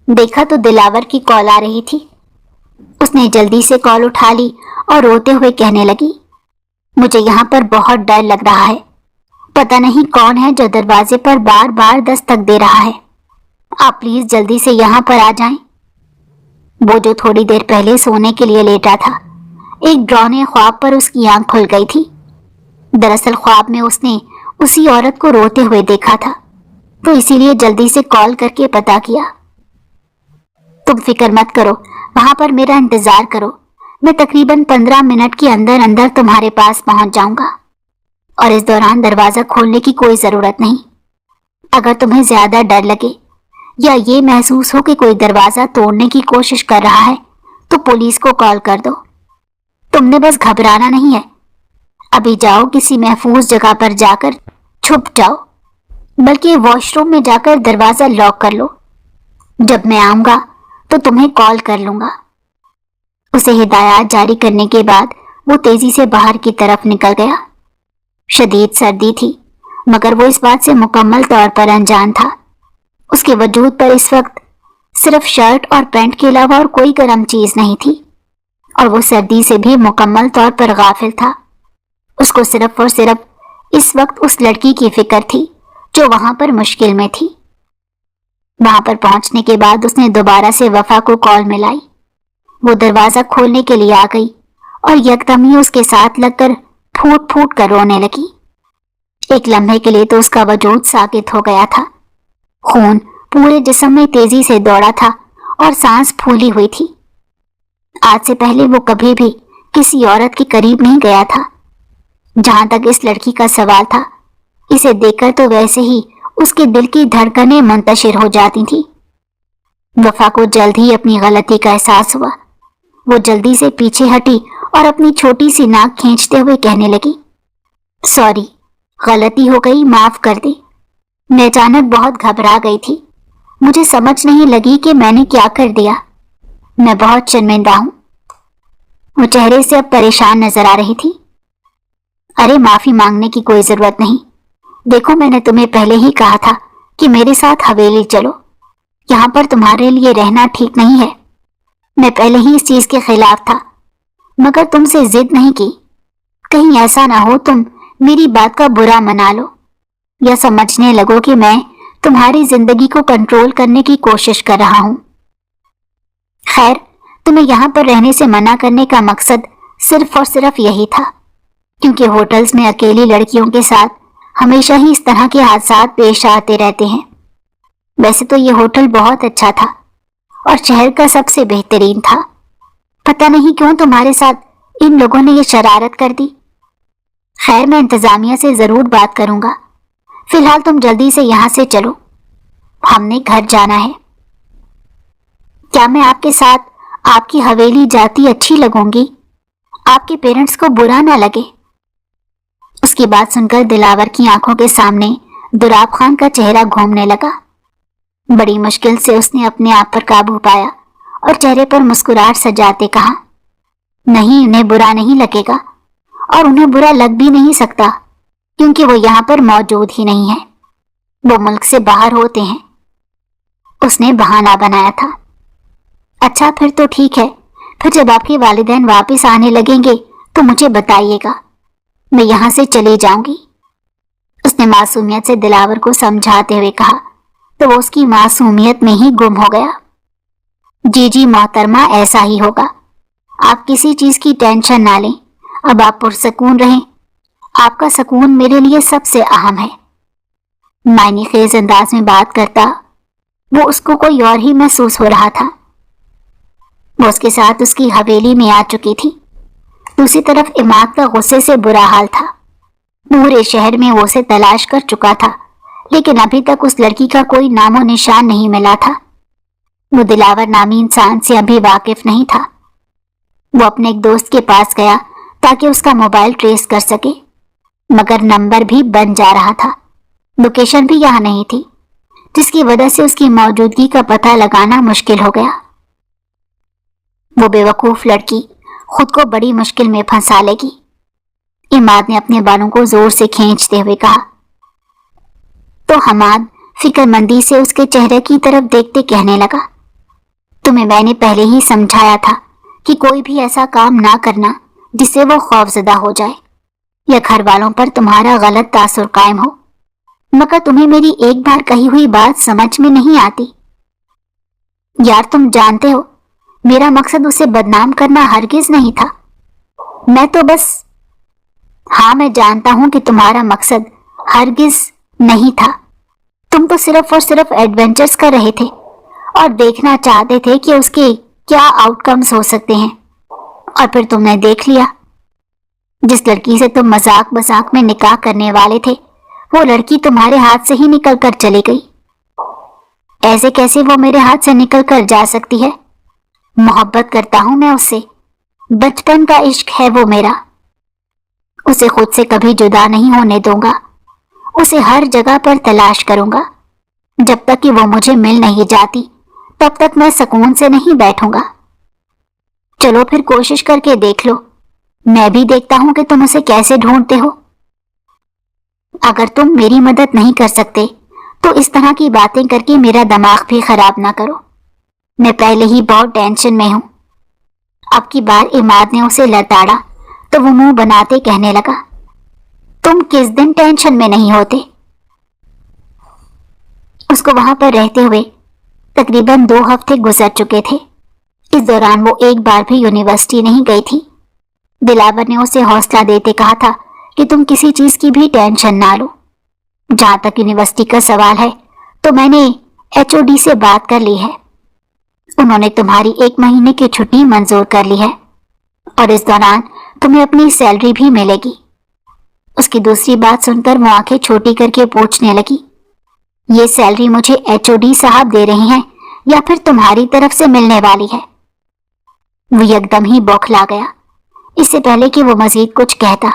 देखा तो दिलावर की कॉल आ रही थी। उसने जल्दी से कॉल उठा ली और रोते हुए कहने लगी, मुझे यहाँ पर बहुत डर लग रहा है। पता नहीं कौन है जो दरवाजे पर बार बार दस्तक दे रहा है। आप प्लीज जल्दी से यहाँ पर आ जाएं। वो जो थोड़ी देर पहले सोने के लिए लेटा था, एक डरावने ख्वाब पर उसकी आंख खुल गई थी। दरअसल ख्वाब में उसने उसी औरत को रोते हुए देखा था, तो इसीलिए जल्दी से कॉल करके पता किया। तुम फिक्र मत करो, वहां पर मेरा इंतजार करो। मैं तकरीबन 15 मिनट के अंदर अंदर तुम्हारे पास पहुंच जाऊंगा, और इस दौरान दरवाजा खोलने की कोई जरूरत नहीं। अगर तुम्हें ज्यादा डर लगे या ये महसूस हो कि कोई दरवाजा तोड़ने की कोशिश कर रहा है, तो पुलिस को कॉल कर दो। तुमने बस घबराना नहीं है। अभी जाओ, किसी महफूज जगह पर जाकर छुप जाओ, बल्कि वॉशरूम में जाकर दरवाजा लॉक कर लो। जब मैं आऊंगा तो तुम्हें कॉल कर लूंगा। उसे हिदायत जारी करने के बाद वो तेजी से बाहर की तरफ निकल गया। शदीद सर्दी थी, मगर वो इस बात से मुकम्मल तौर पर अनजान था। उसके वजूद पर इस वक्त सिर्फ शर्ट और पैंट के अलावा और कोई गर्म चीज नहीं थी, और वो सर्दी से भी मुकम्मल तौर पर गाफिल था। उसको सिर्फ और सिर्फ इस वक्त उस लड़की की फिक्र थी जो वहां पर मुश्किल में थी। वहां पर पहुंचने के बाद उसने दोबारा से वफा को कॉल मिलाई। वो दरवाजा खोलने के लिए आ गई और यकदम ही उसके साथ लगकर फूट फूट कर रोने लगी। एक लम्हे के लिए तो उसका वजूद साकित हो गया था। खून पूरे जिस्म में तेजी से दौड़ा था और सांस फूली हुई थी। आज से पहले वो कभी भी किसी औरत के करीब नहीं गया था। जहां तक इस लड़की का सवाल था, इसे देखकर तो वैसे ही उसके दिल की धड़कनें मुंतशिर हो जाती थी। वफा को जल्द ही अपनी गलती का एहसास हुआ। वो जल्दी से पीछे हटी और अपनी छोटी सी नाक खींचते हुए कहने लगी, सॉरी, गलती हो गई, माफ कर दे। मैं अचानक बहुत घबरा गई थी। मुझे समझ नहीं लगी कि मैंने क्या कर दिया। मैं बहुत शर्मिंदा हूं। वो चेहरे से अब परेशान नजर आ रही थी। अरे माफी मांगने की कोई जरूरत नहीं। देखो, मैंने तुम्हें पहले ही कहा था कि मेरे साथ हवेली चलो। यहाँ पर तुम्हारे लिए रहना ठीक नहीं है। मैं पहले ही इस चीज के खिलाफ था, मगर तुमसे जिद नहीं की। कहीं ऐसा ना हो तुम मेरी बात का बुरा मना लो या समझने लगो कि मैं तुम्हारी जिंदगी को कंट्रोल करने की कोशिश कर रहा हूं। खैर, तुम्हें यहाँ पर रहने से मना करने का मकसद सिर्फ और सिर्फ यही था, क्योंकि होटल्स में अकेली लड़कियों के साथ हमेशा ही इस तरह के हादसात पेश आते रहते हैं। वैसे तो ये होटल बहुत अच्छा था और शहर का सबसे बेहतरीन था। पता नहीं क्यों तुम्हारे साथ इन लोगों ने ये शरारत कर दी। खैर, मैं इंतजामिया से जरूर बात करूंगा। फिलहाल तुम जल्दी से यहाँ से चलो, हमने घर जाना है। क्या मैं आपके साथ आपकी हवेली जाती अच्छी लगूंगी? आपके पेरेंट्स को बुरा ना लगे। उसकी बात सुनकर दिलावर की आंखों के सामने दुराब खान का चेहरा घूमने लगा। बड़ी मुश्किल से उसने अपने आप पर काबू पाया और चेहरे पर मुस्कुराहट सजाते कहा, नहीं, उन्हें बुरा नहीं लगेगा, और उन्हें बुरा लग भी नहीं सकता, क्योंकि वो यहाँ पर मौजूद ही नहीं है। वो मुल्क से बाहर होते हैं। उसने बहाना बनाया था। अच्छा, फिर तो ठीक है। फिर जब आपके वालिदैन वापस आने लगेंगे तो मुझे बताइएगा। मैं यहाँ से चली जाऊंगी। उसने मासूमियत से दिलावर को समझाते हुए कहा, तो वो उसकी मासूमियत में ही गुम हो गया। जी जी मोहतरमा, ऐसा ही होगा। आप किसी चीज की टेंशन ना लें। अब आप पुरसकून रहें। आपका सुकून मेरे लिए सबसे अहम है। मायने खेज अंदाज में बात करता वो उसको कोई और ही महसूस हो रहा था। वो उसके साथ उसकी हवेली में आ चुकी थी। दूसरी तरफ इमाद का गुस्से से बुरा हाल था। पूरे शहर में वो उसे तलाश कर चुका था, लेकिन अभी तक उस लड़की का कोई नामो निशान नहीं मिला था। वो दिलावर नामी इंसान से अभी वाकिफ नहीं था। वो अपने एक दोस्त के पास गया ताकि उसका मोबाइल ट्रेस कर सके, मगर नंबर भी बन जा रहा था। लोकेशन भी यहाँ नहीं थी, जिसकी वजह से उसकी मौजूदगी का पता लगाना मुश्किल हो गया। वो बेवकूफ लड़की खुद को बड़ी मुश्किल में फंसा लेगी। इमाद ने अपने बालों को जोर से खींचते हुए कहा। तो हमाद फिक्रमंदी से उसके चेहरे की तरफ देखते कहने लगा, तुम्हें मैंने पहले ही समझाया था कि कोई भी ऐसा काम ना करना जिससे वो खौफजदा हो जाए या घर वालों पर तुम्हारा गलत तासुर कायम हो, मगर तुम्हें मेरी एक बार कही हुई बात समझ में नहीं आती। यार, तुम जानते हो मेरा मकसद उसे बदनाम करना हरगिज नहीं था। मैं तो बस हाँ, मैं जानता हूं कि तुम्हारा मकसद हरगिज नहीं था। तुम तो सिर्फ और सिर्फ एडवेंचर्स कर रहे थे और देखना चाहते थे कि उसके क्या आउटकम्स हो सकते हैं। और फिर तुमने देख लिया, जिस लड़की से तुम मजाक मजाक में निकाह करने वाले थे वो लड़की तुम्हारे हाथ से ही निकल कर चली गई। ऐसे कैसे वो मेरे हाथ से निकल कर जा सकती है? मोहब्बत करता हूं मैं उससे, बचपन का इश्क है वो मेरा। उसे खुद से कभी जुदा नहीं होने दूंगा। उसे हर जगह पर तलाश करूंगा। जब तक कि वो मुझे मिल नहीं जाती तब तक मैं सुकून से नहीं बैठूंगा। चलो फिर कोशिश करके देख लो। मैं भी देखता हूं कि तुम उसे कैसे ढूंढते हो। अगर तुम मेरी मदद नहीं कर सकते तो इस तरह की बातें करके मेरा दिमाग भी खराब ना करो। मैं पहले ही बहुत टेंशन में हूं। अब की बार इमाद ने उसे लताड़ा तो वो मुंह बनाते कहने लगा, तुम किस दिन टेंशन में नहीं होते? उसको वहां पर रहते हुए तकरीबन 2 हफ्ते गुजर चुके थे। इस दौरान वो एक बार भी यूनिवर्सिटी नहीं गई थी। दिलावर ने उसे हौसला देते कहा था कि तुम किसी चीज की भी टेंशन ना लो। जहां तक यूनिवर्सिटी का सवाल है तो मैंने HOD से बात कर ली है। उन्होंने तुम्हारी 1 महीने की छुट्टी मंजूर कर ली है और इस दौरान तुम्हें अपनी सैलरी भी मिलेगी। उसकी दूसरी बात सुनकर वो आंखें छोटी करके पूछने लगी, ये सैलरी मुझे HOD साहब दे रहे हैं या फिर तुम्हारी तरफ से मिलने वाली है? वो एकदम ही बौखला गया, इससे पहले कि वो मजीद कुछ कहता।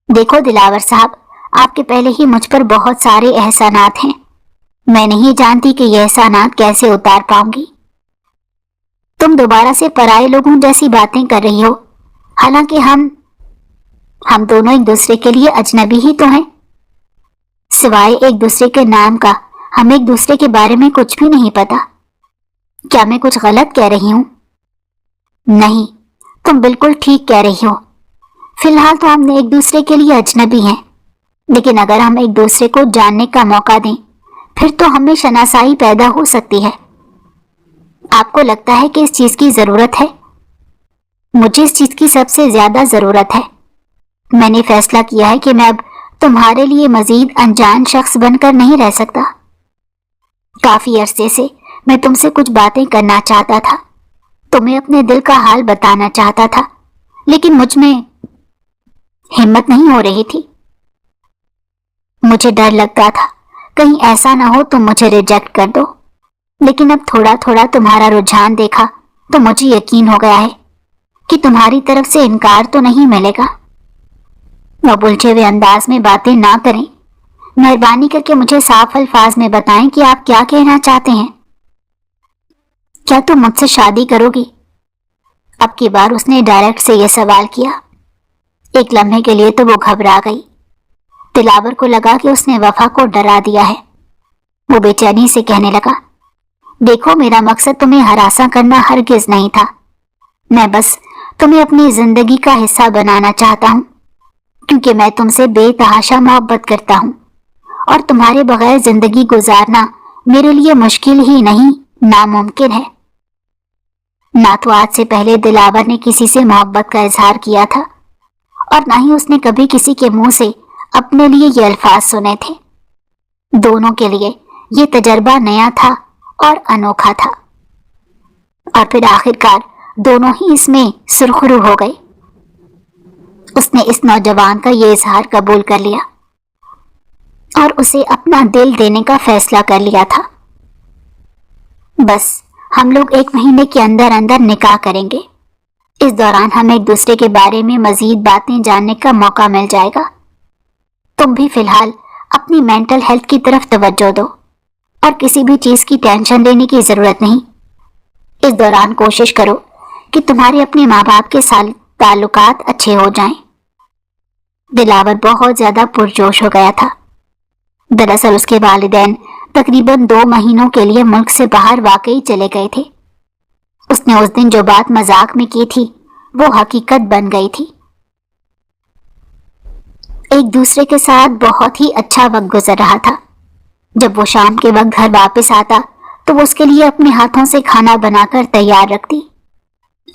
देखो दिलावर साहब, आपके पहले ही मुझ पर बहुत सारे एहसानात हैं। मैं नहीं जानती कि ये एहसानात कैसे उतार पाऊंगी। तुम दोबारा से पराये लोगों जैसी बातें कर रही हो, हालांकि हम दोनों एक दूसरे के लिए अजनबी ही तो हैं। सिवाय एक दूसरे के नाम का हमें एक दूसरे के बारे में कुछ भी नहीं पता। क्या मैं कुछ गलत कह रही हूं? नहीं, तुम बिल्कुल ठीक कह रही हो। फिलहाल तो हम एक दूसरे के लिए अजनबी हैं, लेकिन अगर हम एक दूसरे को जानने का मौका दें फिर तो हमें शनासाई पैदा हो सकती है। आपको लगता है कि इस चीज की जरूरत है? मुझे इस चीज की सबसे ज्यादा जरूरत है। मैंने फैसला किया है कि मैं अब तुम्हारे लिए मजीद अनजान शख्स बनकर नहीं रह सकता। काफी अरसे से मैं तुमसे कुछ बातें करना चाहता था, तुम्हें अपने दिल का हाल बताना चाहता था, लेकिन मुझ में हिम्मत नहीं हो रही थी। मुझे डर लगता था कहीं ऐसा ना हो तुम मुझे रिजेक्ट कर दो, लेकिन अब थोड़ा थोड़ा तुम्हारा रुझान देखा तो मुझे यकीन हो गया है कि तुम्हारी तरफ से इनकार तो नहीं मिलेगा। वो उलझे हुए अंदाज में बातें ना करें। मेहरबानी करके मुझे साफ अल्फाज में बताएं कि आप क्या कहना चाहते हैं। क्या तुम मुझसे शादी करोगी? अब की बार उसने डायरेक्ट से यह सवाल किया। एक लम्हे के लिए तो वो घबरा गई। दिलावर को लगा कि उसने वफा को डरा दिया है। वो बेचैनी से कहने लगा, देखो मेरा मकसद तुम्हें हरासा करना हरगिज नहीं था। मैं बस तुम्हें अपनी जिंदगी का हिस्सा बनाना चाहता हूँ, क्योंकि मैं तुमसे बेतहाशा मोहब्बत करता हूँ और तुम्हारे बगैर जिंदगी गुजारना मेरे लिए मुश्किल ही नहीं नामुमकिन है। ना तो आज से पहले दिलावर ने किसी से मोहब्बत का इजहार किया था और ना ही उसने कभी किसी के मुंह से अपने लिए ये अल्फाज सुने थे। दोनों के लिए ये तजर्बा नया था और अनोखा था और फिर आखिरकार दोनों ही इसमें सुरखरू हो गए। उसने इस नौजवान का ये इजहार कबूल कर लिया और उसे अपना दिल देने का फैसला कर लिया था। बस हम लोग 1 महीने के अंदर अंदर निकाह करेंगे। इस दौरान हमें एक दूसरे के बारे में मजीद बातें जानने का मौका मिल जाएगा। तुम भी फिलहाल अपनी मेंटल हेल्थ की तरफ तवज्जो दो और किसी भी चीज की टेंशन लेने की जरूरत नहीं। इस दौरान कोशिश करो कि तुम्हारे अपने माँ बाप के साथ ताल्लुकात अच्छे हो जाएं دلاور بہت زیادہ پرجوش ہو گیا تھا۔ دراصل اس کے والدین تقریباً 2 مہینوں کے لیے ملک سے باہر واقعی چلے گئے تھے۔ اس نے اس دن جو بات مذاق میں کی تھی وہ حقیقت بن گئی تھی۔ ایک دوسرے کے ساتھ بہت ہی اچھا وقت گزر رہا تھا۔ جب وہ شام کے وقت گھر واپس آتا تو وہ اس کے لیے اپنے ہاتھوں سے کھانا بنا کر تیار رکھتی۔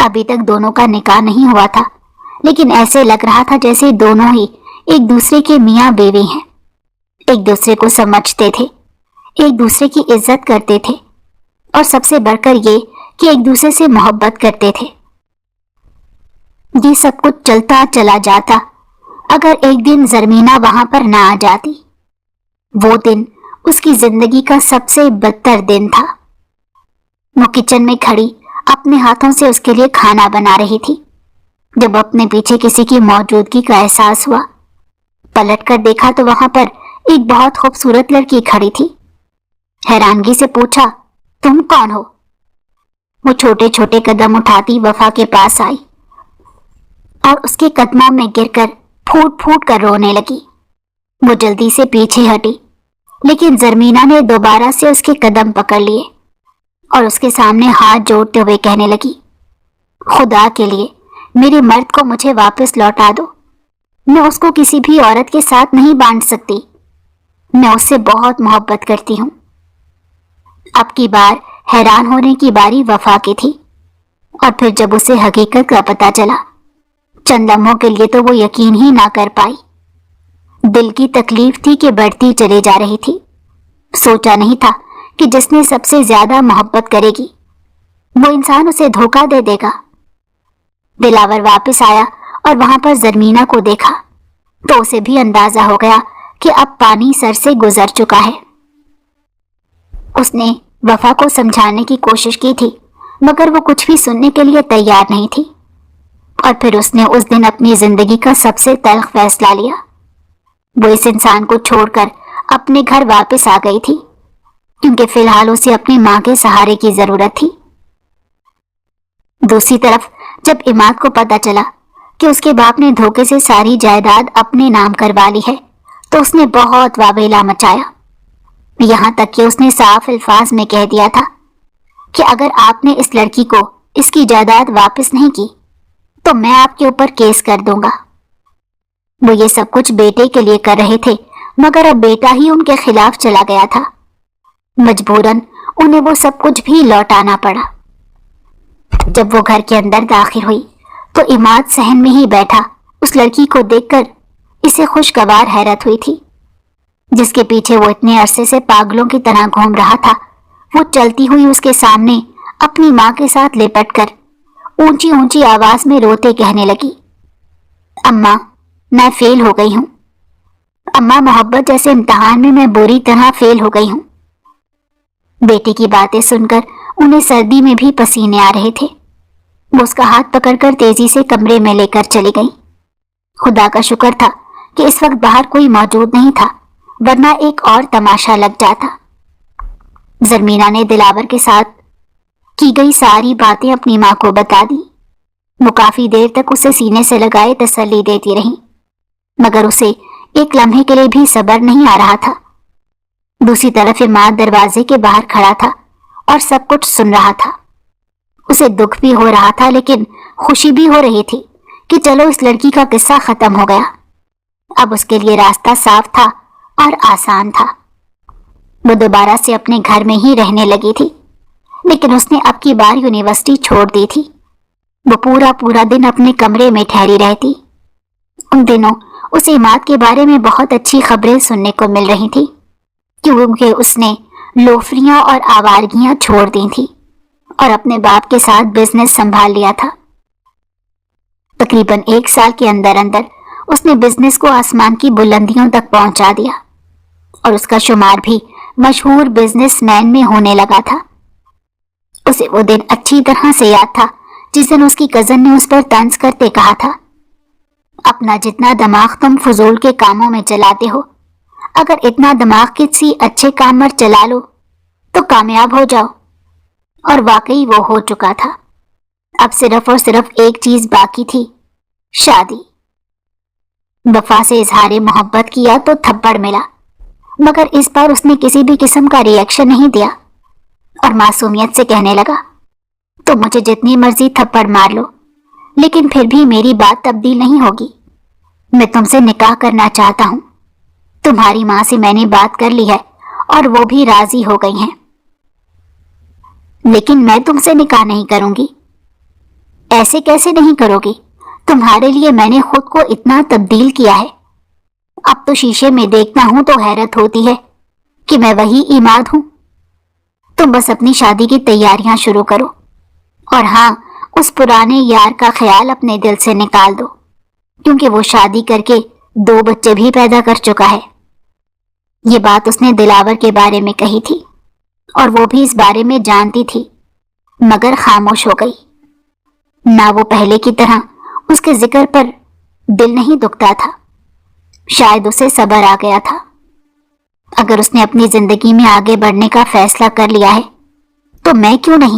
ابھی تک دونوں کا نکاح نہیں ہوا تھا، لیکن ایسے لگ رہا تھا جیسے دونوں ہی ایک دوسرے کے میاں بیوی ہیں۔ ایک دوسرے کو سمجھتے تھے، ایک دوسرے کی عزت کرتے تھے، اور سب سے بڑھ کر یہ کہ ایک دوسرے سے محبت کرتے تھے۔ یہ سب کچھ چلتا چلا جاتا اگر ایک دن زرمینہ وہاں پر نہ آ جاتی۔ وہ دن اس کی زندگی کا سب سے بدتر دن تھا۔ وہ کچن میں کھڑی اپنے ہاتھوں سے اس کے لیے کھانا بنا رہی تھی جب اپنے پیچھے کسی کی موجودگی کا احساس ہوا۔ پلٹ کر دیکھا تو وہاں پر ایک بہت خوبصورت لڑکی کھڑی تھی۔ حیرانگی سے پوچھا، تم کون ہو؟ وہ چھوٹے چھوٹے قدم اٹھاتی وفا کے پاس آئی اور اس کے قدموں میں گر کر پھوٹ پھوٹ کر رونے لگی۔ وہ جلدی سے پیچھے ہٹی، لیکن زرمینہ نے دوبارہ سے اس کے قدم پکڑ لیے اور اس کے سامنے ہاتھ جوڑتے ہوئے کہنے لگی، خدا کے لیے میرے مرد کو مجھے واپس لوٹا دو۔ میں اس کو کسی بھی عورت کے ساتھ نہیں بانٹ سکتی۔ میں اس سے بہت محبت کرتی ہوں۔ اب کی بار حیران ہونے کی باری وفا کی تھی، اور پھر جب اسے حقیقت کا پتہ چلا، چند لمحوں کے لیے تو وہ یقین ہی نہ کر پائی۔ دل کی تکلیف تھی کہ بڑھتی چلی جا رہی تھی۔ سوچا نہیں تھا کہ جس نے سب سے زیادہ محبت کرے گی وہ انسان اسے دھوکہ دے دے گا۔ دلاور واپس آیا اور وہاں پر زرمینہ کو دیکھا تو اسے بھی اندازہ ہو گیا کہ اب پانی سر سے گزر چکا ہے۔ اس نے وفا کو سمجھانے کی کوشش کی تھی، مگر وہ کچھ بھی سننے کے لیے تیار نہیں تھی، اور پھر اس نے اس دن اپنی زندگی کا سب سے تلخ فیصلہ لیا۔ وہ اس انسان کو چھوڑ کر اپنے گھر واپس آ گئی تھی، کیونکہ فی الحال اسے اپنی ماں کے سہارے کی ضرورت تھی۔ دوسری طرف جب عماد کو پتہ چلا کہ اس کے باپ نے دھوکے سے ساری جائیداد اپنے نام کروا لی ہے تو اس نے بہت واویلا مچایا، یہاں تک کہ اس نے صاف الفاظ میں کہہ دیا تھا کہ اگر آپ نے اس لڑکی کو اس کی جائیداد واپس نہیں کی تو میں آپ کے اوپر کیس کر دوں گا۔ وہ یہ سب کچھ بیٹے کے لیے کر رہے تھے، مگر اب بیٹا ہی ان کے خلاف چلا گیا تھا۔ مجبوراً انہیں وہ سب کچھ بھی لوٹانا پڑا۔ جب وہ گھر کے اندر داخل ہوئی تو عماد صحن میں ہی بیٹھا اس لڑکی کو دیکھ کر اسے خوشگوار حیرت ہوئی تھی، جس کے پیچھے وہ اتنے عرصے سے پاگلوں کی طرح گھوم رہا تھا۔ وہ چلتی ہوئی اس کے سامنے اپنی ماں کے ساتھ لپٹ کر اونچی اونچی آواز میں روتے کہنے لگی، اماں میں فیل ہو گئی ہوں۔ اماں محبت جیسے امتحان میں میں بری طرح فیل ہو گئی ہوں۔ بیٹی کی باتیں سن کر انہیں سردی میں بھی پسینے آ رہے تھے۔ وہ اس کا ہاتھ پکڑ کر تیزی سے کمرے میں لے کر چلی گئی۔ خدا کا شکر تھا کہ اس وقت باہر کوئی موجود نہیں تھا، ورنہ ایک اور تماشا لگ جاتا۔ زرمینہ نے دلاور کے ساتھ کی گئی ساری باتیں اپنی ماں کو بتا دی۔ وہ کافی دیر تک اسے سینے سے لگائے تسلی دیتی رہی، مگر اسے ایک لمحے کے لیے بھی صبر نہیں آ رہا تھا۔ دوسری طرف عماد دروازے کے باہر کھڑا تھا اور سب کچھ سن رہا تھا۔ اسے دکھ بھی ہو رہا تھا، لیکن خوشی بھی ہو رہی تھی کہ چلو اس لڑکی کا قصہ ختم ہو گیا۔ اب اس کے لیے راستہ صاف تھا اور آسان تھا۔ وہ دوبارہ سے اپنے گھر میں ہی رہنے لگی تھی، لیکن اس نے اب کی بار یونیورسٹی چھوڑ دی تھی۔ وہ پورا دن اپنے کمرے میں ٹھہری رہتی۔ ان دنوں اس عماد کے بارے میں بہت اچھی خبریں سننے کو مل رہی تھی، کیونکہ اس نے لوفریاں اور آوارگیاں چھوڑ دی تھی اور اپنے باپ کے ساتھ بزنس سنبھال لیا تھا۔ تقریباً 1 سال کے اندر اس نے بزنس کو آسمان کی بلندیوں تک پہنچا دیا اور اس کا شمار بھی مشہور بزنس مین میں ہونے لگا تھا۔ اسے وہ دن اچھی طرح سے یاد تھا جس دن اس کی کزن نے اس پر طنز کرتے کہا تھا، اپنا جتنا دماغ تم فضول کے کاموں میں چلاتے ہو، اگر اتنا دماغ کسی اچھے کام پر چلا لو تو کامیاب ہو جاؤ۔ اور واقعی وہ ہو چکا تھا۔ اب صرف اور صرف ایک چیز باقی تھی، شادی۔ वफा से इजहार मोहब्बत किया तो थप्पड़ मिला, मगर इस बार उसने किसी भी किस्म का रिएक्शन नहीं दिया और मासूमियत से कहने लगा, तो मुझे जितनी मर्जी थप्पड़ मार लो, लेकिन फिर भी मेरी बात तब्दील नहीं होगी। मैं तुमसे निकाह करना चाहता हूं। तुम्हारी माँ से मैंने बात कर ली है और वो भी राजी हो गई हैं। लेकिन मैं तुमसे निकाह नहीं करूंगी। ऐसे कैसे नहीं करोगी? तुम्हारे लिए मैंने खुद को इतना तब्दील किया है। अब तो शीशे में देखता हूं तो हैरत होती है कि मैं वही इमाद हूं। तुम बस अपनी शादी की तैयारियां शुरू करो और हाँ, उस पुराने यार का ख्याल अपने दिल से निकाल दो, क्योंकि वो शादी करके 2 बच्चे भी पैदा कर चुका है। ये बात उसने दिलावर के बारे में कही थी और वो भी इस बारे में जानती थी, मगर खामोश हो गई। ना वो पहले की तरह उसके जिक्र पर दिल नहीं दुखता था, शायद उसे सब्र आ गया था। अगर उसने अपनी जिंदगी में आगे बढ़ने का फैसला कर लिया है तो मैं क्यों नहीं?